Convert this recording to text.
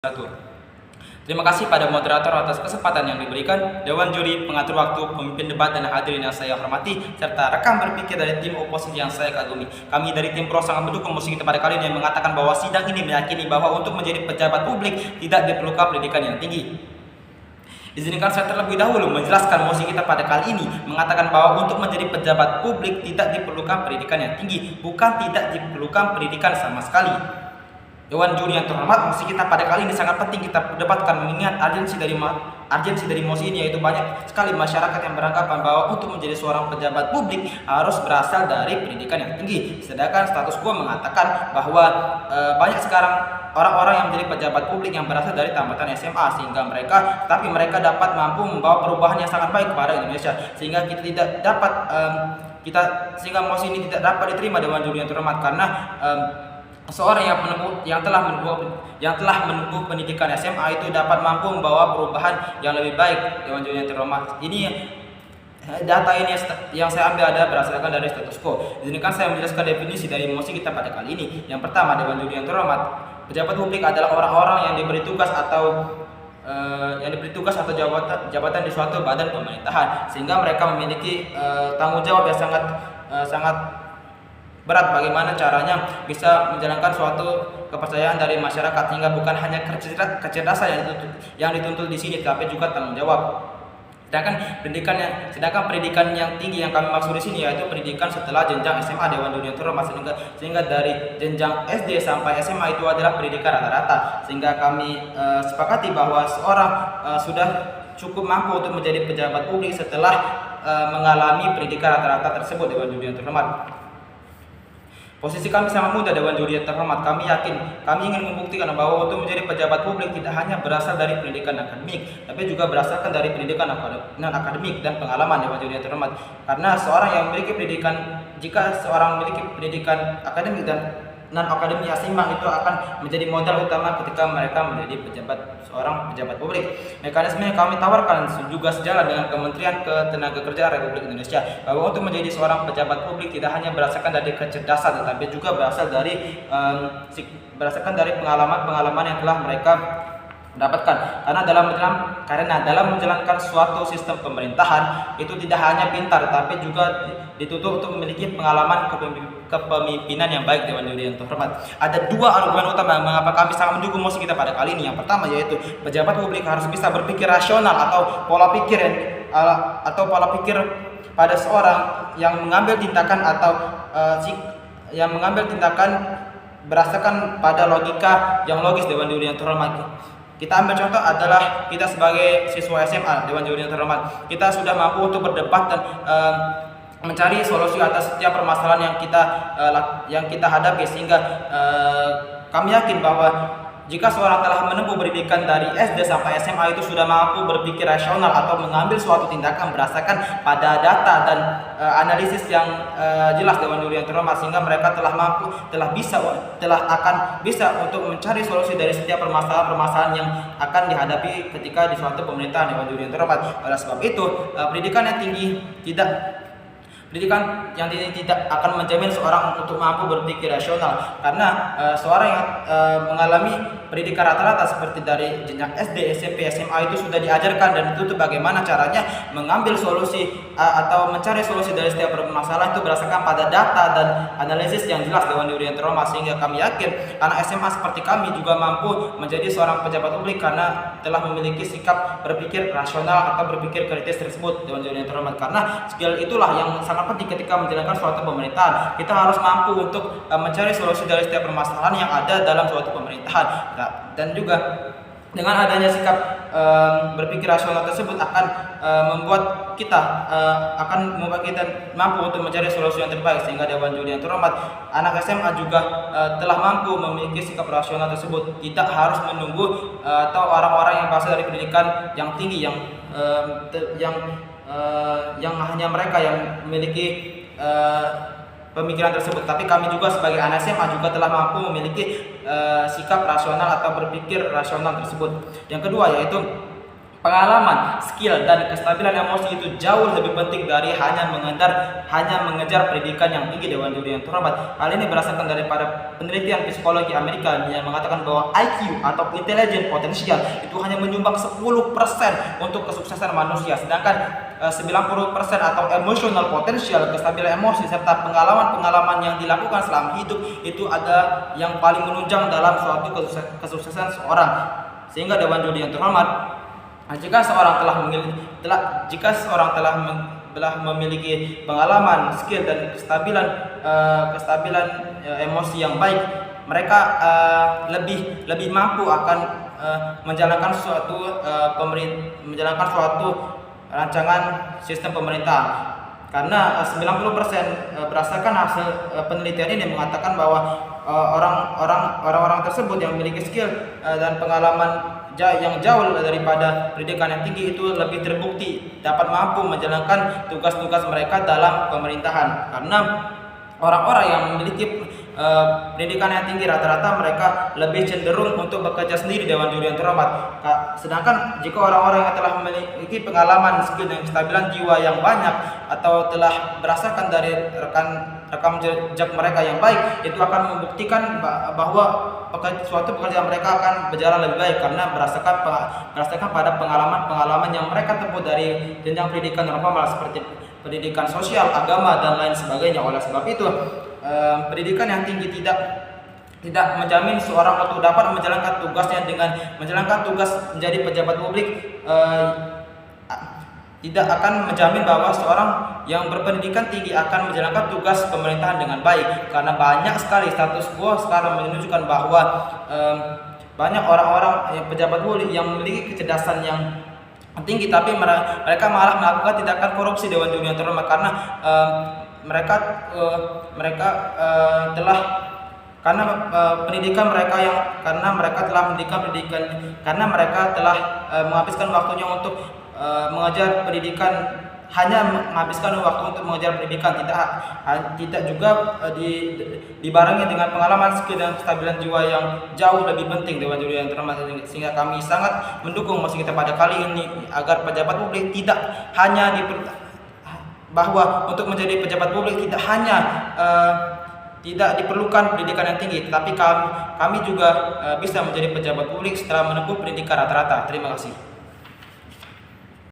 Moderator. Terima kasih pada moderator atas kesempatan yang diberikan, Dewan Juri, pengatur waktu, pemimpin debat, dan hadirin yang saya hormati, serta rekan berpikir dari tim oposisi yang saya kagumi. Kami dari tim Pro sangat mendukung mosi kita pada kali ini yang mengatakan bahwa sidang ini meyakini bahwa untuk menjadi pejabat publik tidak diperlukan pendidikan yang tinggi. Izinkan saya terlebih dahulu menjelaskan mosi kita pada kali ini mengatakan bahwa untuk menjadi pejabat publik tidak diperlukan pendidikan yang tinggi, bukan tidak diperlukan pendidikan sama sekali. Dewan Juri yang terhormat, mosi kita pada kali ini sangat penting kita dapatkan mengingat urgensi dari mosi ini, yaitu banyak sekali masyarakat yang beranggapan bahwa untuk menjadi seorang pejabat publik harus berasal dari pendidikan yang tinggi. Sedangkan status quo mengatakan bahwa banyak sekarang orang-orang yang menjadi pejabat publik yang berasal dari tamatan SMA sehingga mereka dapat mampu membawa perubahan yang sangat baik kepada Indonesia, sehingga kita tidak dapat sehingga mosi ini tidak dapat diterima Dewan Juri yang terhormat karena seorang yang telah menempuh pendidikan SMA itu dapat mampu membawa perubahan yang lebih baik. Dewan Juri yang terhormat, ini data ini yang saya ambil ada berdasarkan dari status quo. Izinkan saya menjelaskan definisi dari mosi kita pada kali ini. Yang pertama, Dewan Juri yang terhormat, pejabat publik adalah orang-orang yang diberi tugas atau jabatan di suatu badan pemerintahan, sehingga mereka memiliki tanggung jawab yang sangat berat bagaimana caranya bisa menjalankan suatu kepercayaan dari masyarakat, hingga bukan hanya kecerdasan yang dituntut di sini, tapi juga tanggung jawab. Sedangkan pendidikan yang tinggi yang kami maksud di sini yaitu pendidikan setelah jenjang SMA Dewan Juri yang terhormat, sehingga dari jenjang SD sampai SMA itu adalah pendidikan rata-rata, sehingga kami sepakati bahwa seorang sudah cukup mampu untuk menjadi pejabat publik setelah mengalami pendidikan rata-rata tersebut. Dewan Juri yang terhormat, posisi kami sangat mudah. Dewan Juri yang terhormat, kami ingin membuktikan bahwa untuk menjadi pejabat publik tidak hanya berasal dari pendidikan akademik, tapi juga berasalkan dari pendidikan non akademik dan pengalaman. Dewan Juri yang terhormat, karena jika seorang memiliki pendidikan akademik dan non akademik yang seimbang, itu akan menjadi modal utama ketika mereka menjadi seorang pejabat publik. Mekanisme yang kami tawarkan juga sejalan dengan Kementerian Ketenagakerjaan Republik Indonesia, bahwa untuk menjadi seorang pejabat publik tidak hanya berdasarkan dari kecerdasan, tetapi juga berdasarkan dari pengalaman yang telah mereka mendapatkan. Karena dalam menjalankan suatu sistem pemerintahan itu tidak hanya pintar, tapi juga dituntut untuk memiliki pengalaman kepemimpinan yang baik. Dewan Juri yang terhormat, ada dua argumen utama mengapa kami sangat mendukung mosi kita pada kali ini. Yang pertama yaitu pejabat publik harus bisa berpikir rasional atau pola pikir pada seorang yang mengambil tindakan berdasarkan pada logika yang logis. Dewan Juri yang terhormat, kita ambil contoh adalah kita sebagai siswa SMA. Dewan Juri yang terhormat, kita sudah mampu untuk berdebat dan mencari solusi atas setiap permasalahan yang kita hadapi, sehingga kami yakin bahwa jika seorang telah menempuh pendidikan dari SD sampai SMA itu sudah mampu berpikir rasional atau mengambil suatu tindakan berdasarkan pada data dan analisis yang jelas. Dewan Juri yang terhormat, sehingga mereka akan bisa untuk mencari solusi dari setiap permasalahan yang akan dihadapi ketika di suatu pemerintahan. Dewan Juri yang terhormat, oleh sebab itu pendidikan yang tinggi tidak akan menjamin seorang untuk mampu berpikir rasional, karena seorang yang mengalami pendidikan rata-rata seperti dari jenjang SD, SMP, SMA itu sudah diajarkan dan dituntut bagaimana caranya mengambil solusi atau mencari solusi dari setiap permasalahan itu berdasarkan pada data dan analisis yang jelas. Dewan Juri yang terhormat, sehingga kami yakin anak SMA seperti kami juga mampu menjadi seorang pejabat publik karena telah memiliki sikap berpikir rasional atau berpikir kritis tersebut. Dewan Juri yang terhormat, karena skill itulah yang sangat penting ketika menjalankan suatu pemerintahan. Kita harus mampu untuk mencari solusi dari setiap permasalahan yang ada dalam suatu pemerintahan, dan juga dengan adanya sikap berpikir rasional tersebut akan membuat kita mampu untuk mencari solusi yang terbaik. Sehingga Dewan Juri yang terhormat, anak SMA juga telah mampu memiliki sikap rasional tersebut, tidak harus menunggu atau orang-orang yang berasal dari pendidikan yang tinggi yang hanya mereka yang memiliki pemikiran tersebut, tapi kami juga sebagai anak SMA juga telah mampu memiliki sikap rasional atau berpikir rasional tersebut. Yang kedua yaitu Pengalaman, skill, dan kestabilan emosi itu jauh lebih penting dari hanya mengejar pendidikan yang tinggi. Dewan juri yang terhormat, hal ini berdasarkan daripada penelitian psikologi Amerika yang mengatakan bahwa IQ atau intelligent potential itu hanya menyumbang 10% untuk kesuksesan manusia, sedangkan 90% atau emotional potential, kestabilan emosi, serta pengalaman-pengalaman yang dilakukan selama hidup itu ada yang paling menunjang dalam suatu kesuksesan seorang. Sehingga Dewan juri yang terhormat, jika seorang telah memiliki pengalaman, skill, dan kestabilan emosi yang baik, mereka lebih mampu akan menjalankan suatu rancangan sistem pemerintahan. Karena 90% berdasarkan hasil penelitian ini mengatakan bahwa orang-orang tersebut yang memiliki skill dan pengalaman yang jauh daripada pendidikan yang tinggi itu lebih terbukti dapat mampu menjalankan tugas-tugas mereka dalam pemerintahan. Karena orang-orang yang memiliki pendidikan yang tinggi rata-rata mereka lebih cenderung untuk bekerja sendiri, Dewan juri yang terhormat. Sedangkan jika orang-orang yang telah memiliki pengalaman, skill, dan kestabilan jiwa yang banyak atau telah berdasarkan dari rekam jejak mereka yang baik, itu akan membuktikan bahwa suatu pekerjaan mereka akan berjalan lebih baik karena berdasarkan pada pengalaman yang mereka tempuh dari jenjang pendidikan normal seperti pendidikan sosial, agama, dan lain sebagainya. Oleh sebab itu, pendidikan yang tinggi tidak menjamin seorang untuk dapat menjalankan tugasnya dengan menjalankan tugas menjadi pejabat publik. Tidak akan menjamin bahwa seorang yang berpendidikan tinggi akan menjalankan tugas pemerintahan dengan baik, karena banyak sekali status quo sekarang menunjukkan bahwa banyak orang-orang pejabat publik yang memiliki kecerdasan yang tinggi tapi mereka malah melakukan tindakan korupsi, Dewan juri yang terhormat, karena mereka telah menghabiskan waktunya untuk mengajar pendidikan, hanya menghabiskan waktu untuk mengajar pendidikan, tidak juga dibarengi dengan pengalaman, skill, dan kestabilan jiwa yang jauh lebih penting, Dewan juri yang terhormat. Sehingga kami sangat mendukung mosi kita pada kali ini agar pejabat publik bahwa untuk menjadi pejabat publik tidak diperlukan pendidikan yang tinggi, tetapi kami juga bisa menjadi pejabat publik setelah menempuh pendidikan rata-rata. Terima kasih.